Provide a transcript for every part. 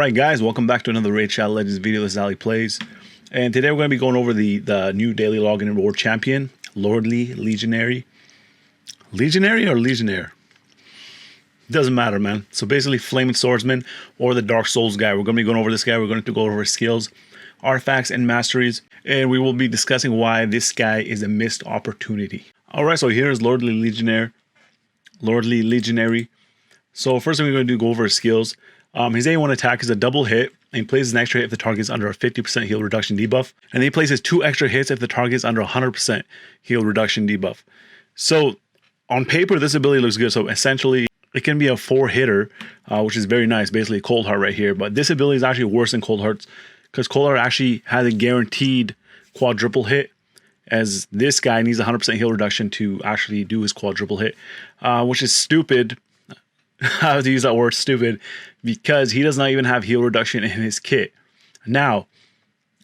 Alright guys, welcome back to another Raid Shadow Legends video. This is Ali Plays. And today we're going to be going over the new daily login and reward champion, Lordly Legionary. Legionary or Legionnaire? Doesn't matter, man. So basically Flaming Swordsman or the Dark Souls guy. We're going to be going over this guy. We're going to go over his skills, artifacts, and masteries. And we will be discussing why this guy is a missed opportunity. Alright, so here is Lordly Legionary. So first thing we're going to do, go over his skills. His A1 attack is a double hit, and he places an extra hit if the target is under a 50% heal reduction debuff. And then he places 2 extra hits if the target is under 100% heal reduction debuff. So on paper, this ability looks good. So essentially, it can be a 4-hitter, which is very nice. Basically, Cold Heart right here. But this ability is actually worse than Cold Heart's because Cold Heart actually has a guaranteed quadruple hit, as this guy needs 100% heal reduction to actually do his quadruple hit, which is stupid. I have to use that word stupid because he does not even have heal reduction in his kit. Now,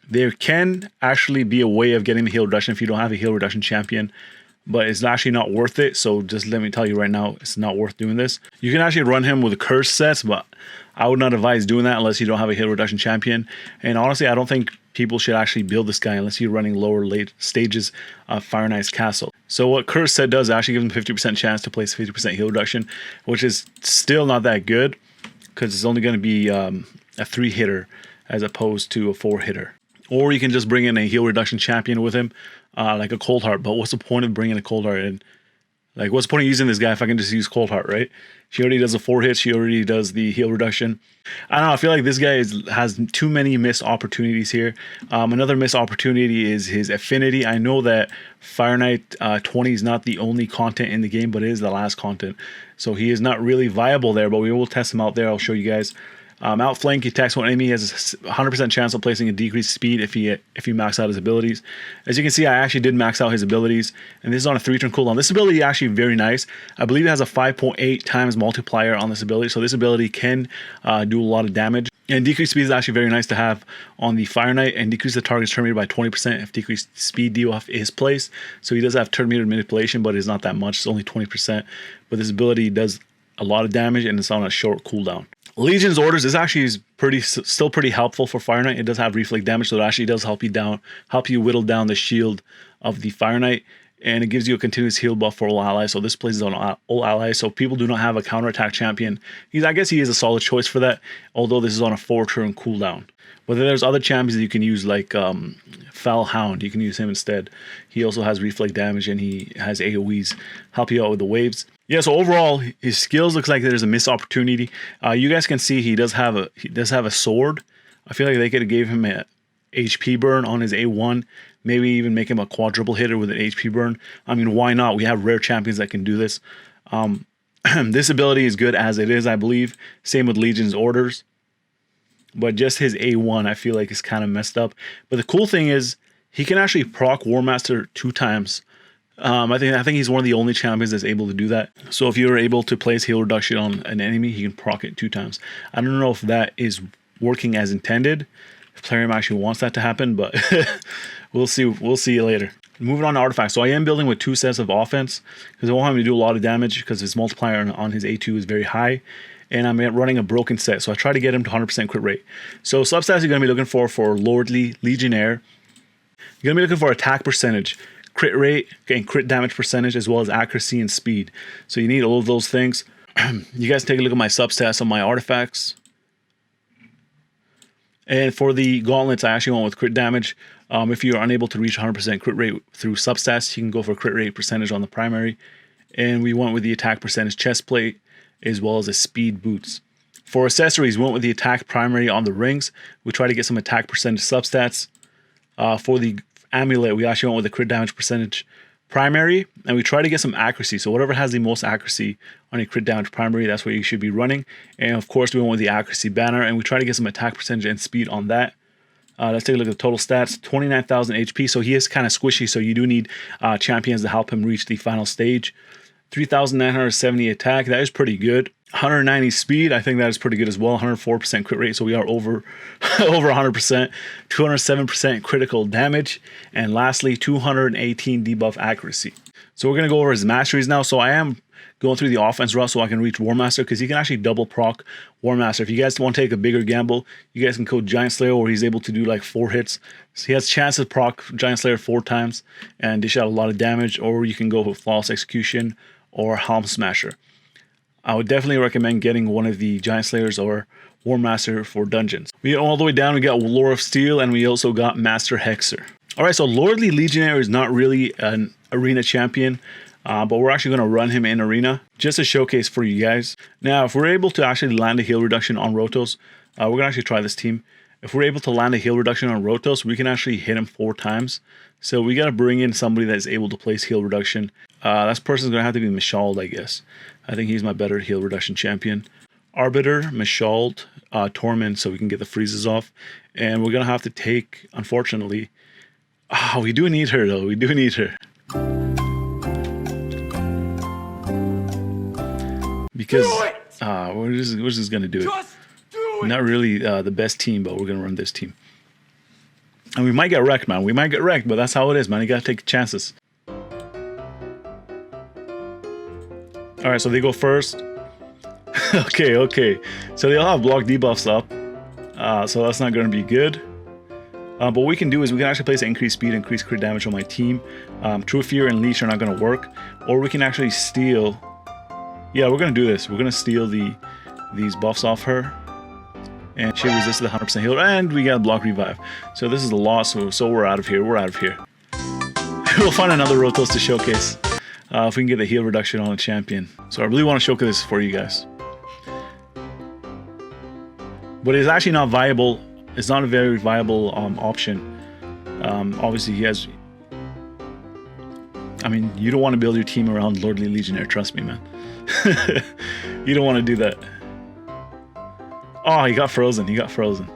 there can actually be a way of getting the heal reduction if you don't have a heal reduction champion, but it's actually not worth it. So just let me tell you right now, it's not worth doing this. You can actually run him with curse sets, but I would not advise doing that unless you don't have a heal reduction champion. And honestly, I don't think people should actually build this guy unless you're running lower late stages of Fire Knight's Castle. So what curse set does actually gives him 50% chance to place 50% heal reduction, which is still not that good because it's only going to be a 3-hitter as opposed to a 4-hitter. Or you can just bring in a heal reduction champion with him, like a Cold Heart. But what's the point of bringing a Cold Heart in? Like, what's the point of using this guy if I can just use Cold Heart, right? She already does the 4 hits. She already does the heal reduction. I don't know. I feel like this guy has too many missed opportunities here. Another missed opportunity is his affinity. I know that Fire Knight 20 is not the only content in the game, but it is the last content. So he is not really viable there, but we will test him out there. I'll show you guys. Outflank, he attacks one enemy, has a 100% chance of placing a decreased speed if he max out his abilities. As you can see, I actually did max out his abilities, and this is on a 3-turn cooldown. This ability is actually very nice. I believe it has a 5.8 times multiplier on this ability, so this ability can do a lot of damage. And decreased speed is actually very nice to have on the Fire Knight, and decrease the target's turn meter by 20% if decreased speed debuff is placed. So he does have turn meter manipulation, but it's not that much. It's only 20%. But this ability does a lot of damage, and it's on a short cooldown. Legion's Orders is actually still pretty helpful for Fire Knight. It does have reflect damage, so it actually does help you whittle down the shield of the Fire Knight, and it gives you a continuous heal buff for all allies. So this plays on all allies. So if people do not have a counterattack champion, I guess he is a solid choice for that, although this is on a 4-turn cooldown. But then there's other champions that you can use, like Foul Hound. You can use him instead. He also has reflect damage, and he has AoEs, help you out with the waves. Yeah, so overall, his skills looks like there's a missed opportunity. You guys can see he does have a sword. I feel like they could have gave him a HP burn on his A1. Maybe even make him a quadruple hitter with an HP burn. I mean, why not? We have rare champions that can do this. This ability is good as it is, I believe. Same with Legion's Orders. But just his A1, I feel like, is kind of messed up. But the cool thing is, he can actually proc War Master 2 times. I think he's one of the only champions that's able to do that. So if you're able to place heal reduction on an enemy, he can proc it 2 times. I don't know if that is working as intended. If Plarium actually wants that to happen, but we'll see. We'll see you later. Moving on to artifacts. So I am building with 2 sets of offense because I want him to do a lot of damage because his multiplier on his A2 is very high. And I'm running a broken set, so I try to get him to 100% crit rate. So substats you're going to be looking for Lordly Legionnaire. You're going to be looking for attack percentage, crit rate, and crit damage percentage, as well as accuracy and speed. So you need all of those things. You guys take a look at my substats on my artifacts. And for the gauntlets, I actually went with crit damage. If you're unable to reach 100% crit rate through substats, you can go for crit rate percentage on the primary. And we went with the attack percentage chest plate, as well as the speed boots. For accessories, we went with the attack primary on the rings. We try to get some attack percentage substats. For the amulet, we actually went with the crit damage percentage primary, and we try to get some accuracy. So whatever has the most accuracy on a crit damage primary, that's what you should be running. And of course, we went with the accuracy banner, and we try to get some attack percentage and speed on that. Let's take a look at the total stats. 29,000 HP, so he is kind of squishy, so you do need champions to help him reach the final stage. 3,970 attack, that is pretty good. 190 speed, I think that is pretty good as well. 104% crit rate, so we are over 100%. 207% critical damage, and lastly 218 debuff accuracy. So we're going to go over his masteries now. So I am going through the offense route so I can reach War Master, because he can actually double proc War Master. If you guys want to take a bigger gamble, you guys can code Giant Slayer, where he's able to do like 4 hits. So he has chances to proc Giant Slayer 4 times and dish out a lot of damage, or you can go with Flawless Execution or Helm Smasher. I would definitely recommend getting one of the Giant Slayers or War Master for dungeons. We all the way down, we got Lore of Steel, and we also got Master Hexer. Alright, so Lordly Legionary is not really an arena champion, but we're actually going to run him in arena just a showcase for you guys. Now, if we're able to actually land a heal reduction on Rotos, we're going to actually try this team. If we're able to land a heal reduction on Rotos, we can actually hit him 4 times. So we got to bring in somebody that is able to place heal reduction. That person's going to have to be Mishald, I guess. I think he's my better heal reduction champion. Arbiter, Mishald, Torment, so we can get the freezes off. And we're going to have to take, unfortunately... we do need her, though. We do need her. Because we're just going to do it. Not really the best team, but we're going to run this team. And we might get wrecked, man. We might get wrecked, but that's how it is, man. You got to take chances. Alright, so they go first. Okay. So they all have block debuffs up. So that's not going to be good. But what we can do is we can actually place increased speed, increased crit damage on my team. True Fear and Leash are not going to work. Or we can actually steal... Yeah, we're going to do this. We're going to steal these buffs off her. And she resisted the 100% heal. And we got block revive. So this is a loss, so we're out of here. We're out of here. We'll find another Rotos to showcase. If we can get the heal reduction on a champion. So I really want to showcase this for you guys. But it's actually not viable. It's not a very viable option. Obviously, he has... I mean, you don't want to build your team around Lordly Legionnaire. Trust me, man. You don't want to do that. Oh, he got frozen. He got frozen.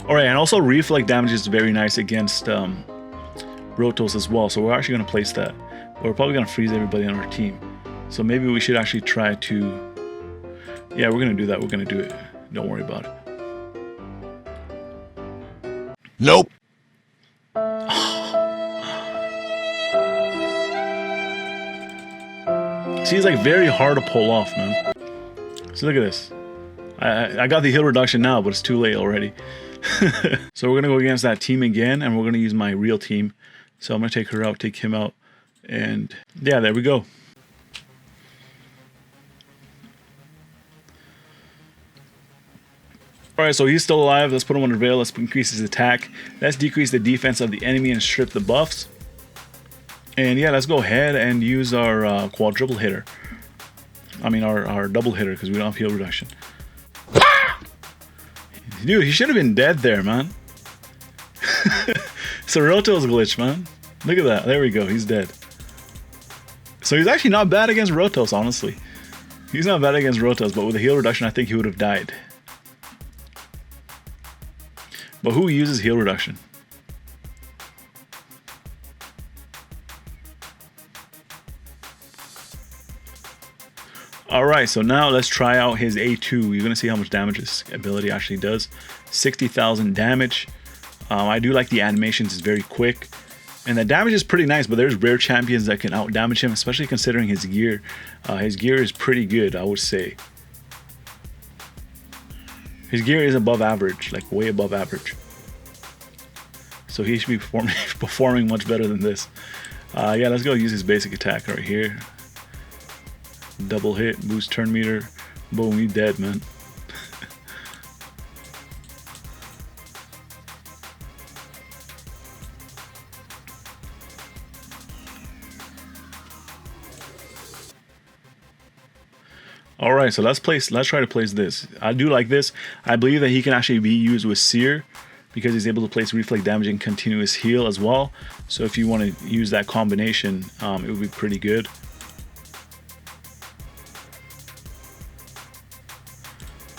Alright, and also reflect damage is very nice against Rotos as well. So we're actually going to place that. We're probably going to freeze everybody on our team. So maybe we should actually try to... Yeah, we're going to do that. We're going to do it. Don't worry about it. Nope. See, it's like very hard to pull off, man. So look at this. I got the heal reduction now, but it's too late already. So we're going to go against that team again, and we're going to use my real team. So I'm going to take her out, take him out, and yeah, there we go. Alright, so he's still alive. Let's put him under veil. Let's increase his attack. Let's decrease the defense of the enemy and strip the buffs. And yeah, let's go ahead and use our quadruple hitter. I mean, our double hitter, because we don't have heal reduction. Dude, he should have been dead there, man. It's a Rotos glitch, man. Look at that. There we go. He's dead. So he's actually not bad against Rotos, honestly. He's not bad against Rotos, but with a heal reduction, I think he would have died. But who uses heal reduction? Alright, so now let's try out his A2. You're going to see how much damage this ability actually does. 60,000 damage. I do like the animations, it's very quick. And the damage is pretty nice, but there's rare champions that can out-damage him, especially considering his gear. His gear is pretty good, I would say. His gear is above average, like way above average. So he should be performing much better than this. Yeah, let's go use his basic attack right here. Double hit, boost turn meter. Boom, he's dead, man. Alright, so let's try to place this. I do like this. I believe that he can actually be used with Seer, because he's able to place reflect damage and continuous heal as well. So if you want to use that combination, it would be pretty good.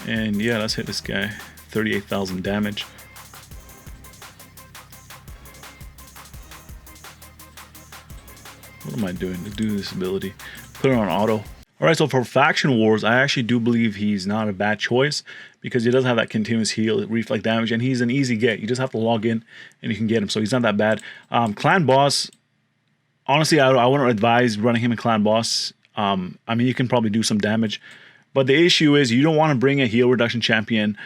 And yeah, let's hit this guy. 38,000 damage. What am I doing to do this ability? Put it on auto. Alright, so for Faction Wars, I actually do believe he's not a bad choice, because he does have that continuous heal, reflect damage, and he's an easy get. You just have to log in and you can get him, so he's not that bad. Clan Boss, Honestly, I wouldn't advise running him in clan boss. I mean, you can probably do some damage, but the issue is you don't want to bring a heal reduction champion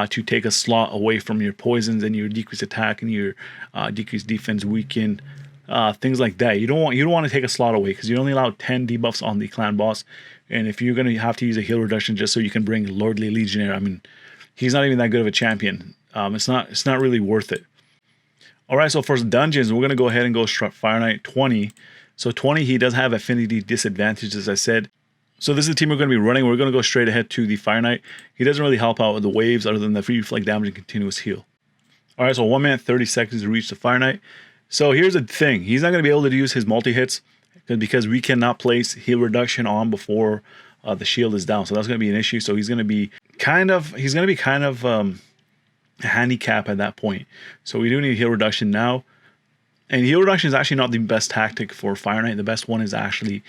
to take a slot away from your poisons and your decreased attack and your decreased defense, weaken, things like that. You don't want to take a slot away because you only allow 10 debuffs on the clan boss, and if you're gonna have to use a heal reduction just so you can bring Lordly Legionary, I mean, he's not even that good of a champion. It's not really worth it. All right, so for dungeons, we're going to go ahead and go Fire Knight 20. So 20, he does have affinity disadvantage, as I said. So this is the team we're going to be running. We're going to go straight ahead to the Fire Knight. He doesn't really help out with the waves other than the free reflect damage and continuous heal. All right, so 1 minute, 30 seconds to reach the Fire Knight. So here's the thing. He's not going to be able to use his multi-hits because we cannot place heal reduction on before the shield is down. So that's going to be an issue. So he's going to be kind of a handicap at that point. So we do need heal reduction now. And heal reduction is actually not the best tactic for Fire Knight. The best one is actually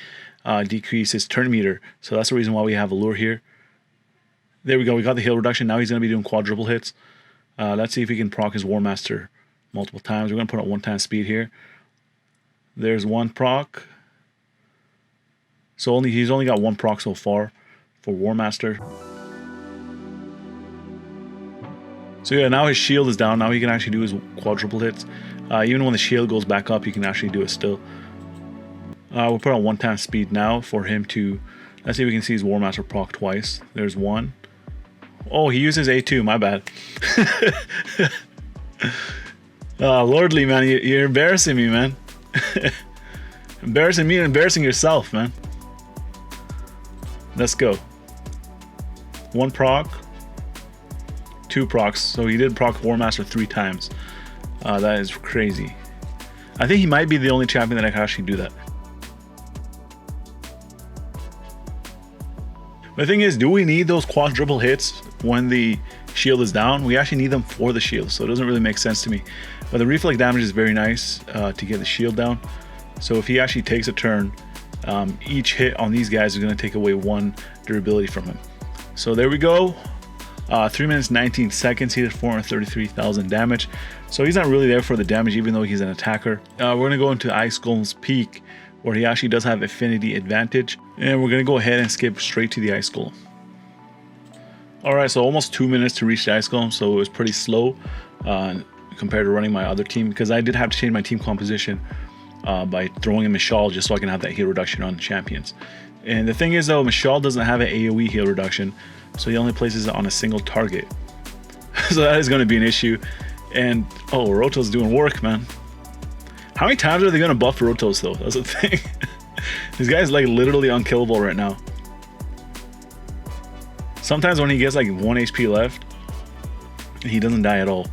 decrease his turn meter. So that's the reason why we have a lure here. There we go. We got the heal reduction. Now he's going to be doing quadruple hits. Let's see if we can proc his War Master multiple times. We're going to put on 1 time speed here. There's 1 proc. So he's only got 1 proc so far for War Master. So yeah, now his shield is down. Now he can actually do his quadruple hits. Even when the shield goes back up, he can actually do it still. We'll put on 1 time speed now for him to... Let's see if we can see his War Master proc twice. There's 1. Oh, he uses A2. My bad. Lordly, man. You're embarrassing me, man. Embarrassing me and embarrassing yourself, man. Let's go. 1 proc. 2 procs, so he did proc War Master 3 times. That is crazy. I think he might be the only champion that can actually do that. The thing is, do we need those quadruple hits when the shield is down? We actually need them for the shield, so it doesn't really make sense to me. But the reflect damage is very nice to get the shield down. So if he actually takes a turn, each hit on these guys is going to take away 1 durability from him. So there we go. 3 minutes 19 seconds. He did 433,000 damage. So he's not really there for the damage, even though he's an attacker. We're going to go into Ice Golem's peak, where he actually does have affinity advantage. And we're going to go ahead and skip straight to the Ice Golem. Alright, so almost 2 minutes to reach the Ice Golem, so it was pretty slow compared to running my other team, because I did have to change my team composition by throwing in Mishal just so I can have that heal reduction on champions. And the thing is though, Mishal doesn't have an AoE heal reduction, so he only places it on a single target. So that is going to be an issue. And oh, Roto's doing work, man. How many times are they going to buff Rotos though? That's the thing. This guy's like literally unkillable right now. Sometimes when he gets like 1 HP left, he doesn't die at all.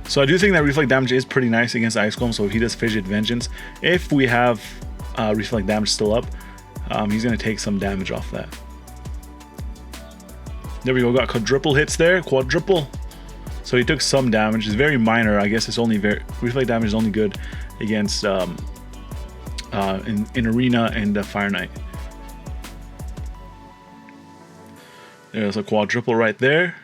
So I do think that reflect damage is pretty nice against Ice Golem. So if he does Fidget Vengeance, if we have reflect damage still up, he's going to take some damage off that. There we go, got quadruple hits there, quadruple. So he took some damage. It's very minor. I guess it's only reflect damage is only good against in Arena and Fire Knight. There's a quadruple right there.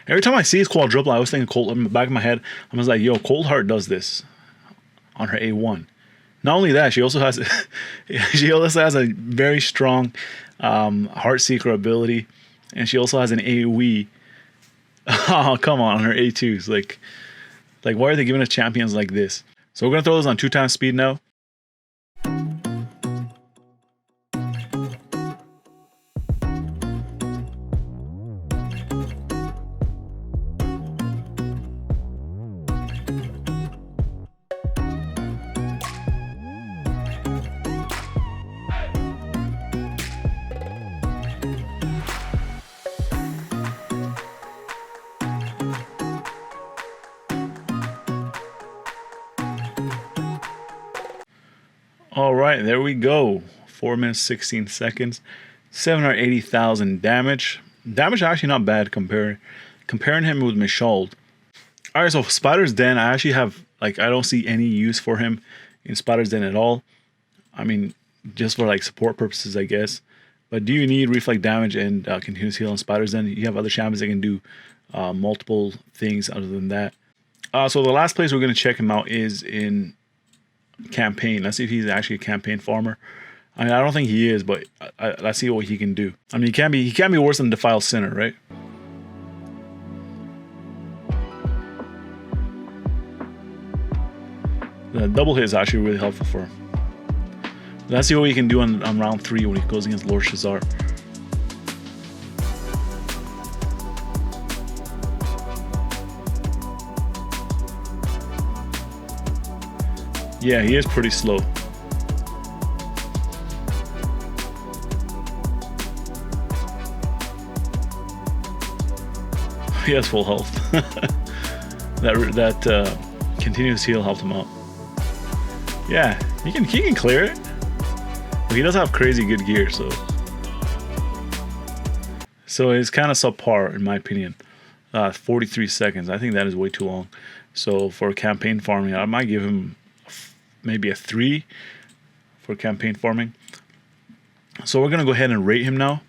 Every time I see his quadruple, I was thinking Cold. In the back of my head, I was like, yo, Cold Heart does this on her A1. Not only that, she also has a very strong Heart Seeker ability, and she also has an AoE. Oh, come on her A2s. Like why are they giving us champions like this? So we're gonna throw this on 2 times speed now. All right, there we go. 4 minutes, 16 seconds, 780,000 damage. Damage actually not bad comparing him with Mishal. All right, so Spider's Den, I actually have, I don't see any use for him in Spider's Den at all. I mean, just for support purposes, I guess. But do you need reflect damage and continuous heal in Spider's Den? You have other champions that can do multiple things other than that. So the last place we're going to check him out is in campaign. Let's see if he's actually a campaign farmer. I mean, I don't think he is, but let's see what he can do. I mean, he can't be worse than Defiled Sinner, right? The double hit is actually really helpful for him. Let's see what he can do on round 3 when he goes against Lord Shazar. Yeah, he is pretty slow. He has full health. that continuous heal helped him out. Yeah, he can clear it. But he does have crazy good gear, so it's kind of subpar in my opinion. 43 seconds. I think that is way too long. So for campaign farming, I might give him maybe a 3 for campaign farming. So we're gonna go ahead and rate him now.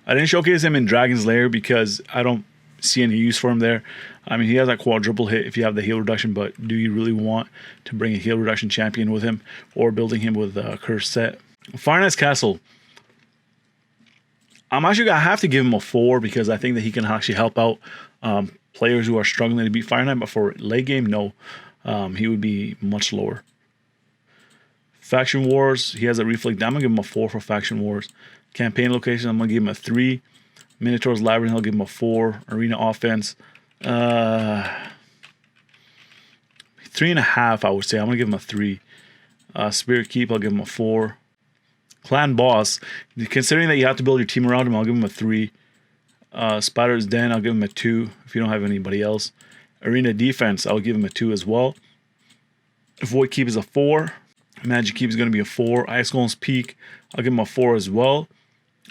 I didn't showcase him in Dragon's Lair because I don't see any use for him there. I mean, he has that quadruple hit if you have the heal reduction, but do you really want to bring a heal reduction champion with him or building him with a cursed set? Fire Knight's Castle. I'm actually gonna have to give him a 4 because I think that he can actually help out players who are struggling to beat Fire Knight, but for late game, no. He would be much lower. Faction Wars, he has a reflect. I'm gonna give him a 4 for Faction Wars. Campaign location, I'm gonna give him a 3. Minotaur's Labyrinth, I'll give him a 4. Arena Offense, 3.5. I would say I'm gonna give him a 3. Spirit Keep, I'll give him a 4. Clan Boss, considering that you have to build your team around him, I'll give him a 3. Spider's Den, I'll give him a 2 if you don't have anybody else. Arena Defense, I'll give him a 2 as well. Void Keep is a 4. Magic Keep is going to be a 4. Ice Golem's Peak, I'll give him a 4 as well.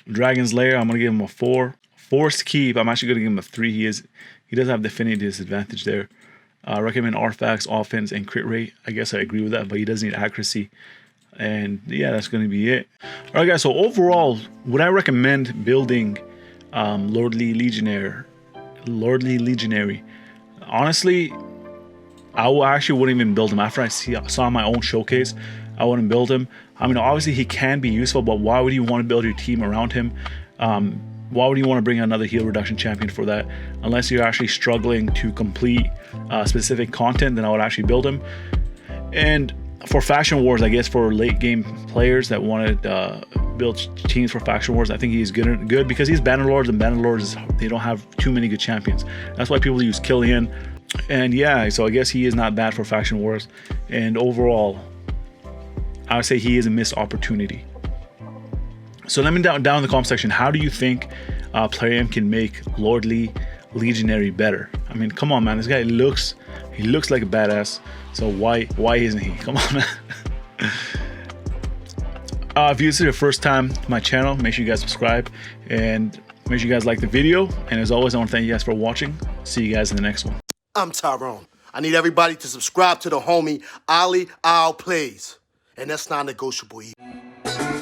Dragon's Lair, I'm going to give him a 4. Forced Keep, I'm actually going to give him a 3. He does have Affinity disadvantage there. Recommend Artifacts, Offense, and Crit Rate. I guess I agree with that, but he does need Accuracy. And yeah, that's going to be it. Alright guys, so overall, would I recommend building Lordly Legionary? Honestly, I actually wouldn't even build him. After I saw my own showcase, I wouldn't build him. I mean, obviously he can be useful, but why would you want to build your team around him? Why would you want to bring another heal reduction champion for that? Unless you're actually struggling to complete specific content, then I would actually build him. And for Faction Wars, I guess for late game players that want to build teams for Faction Wars, I think he's good because he's Bannerlords, and Bannerlords, they don't have too many good champions. That's why people use Killian. And yeah, so I guess he is not bad for Faction Wars. And overall, I would say he is a missed opportunity. So let me down in the comment section, how do you think Player M can make Lordly Legionary better? I mean, come on, man. This guy looks like a badass. So why isn't he? Come on, man. If this is your first time to my channel, make sure you guys subscribe and make sure you guys like the video. And as always, I want to thank you guys for watching. See you guys in the next one. I'm Tyrone. I need everybody to subscribe to the homie Ali Al Plays. And that's non-negotiable either.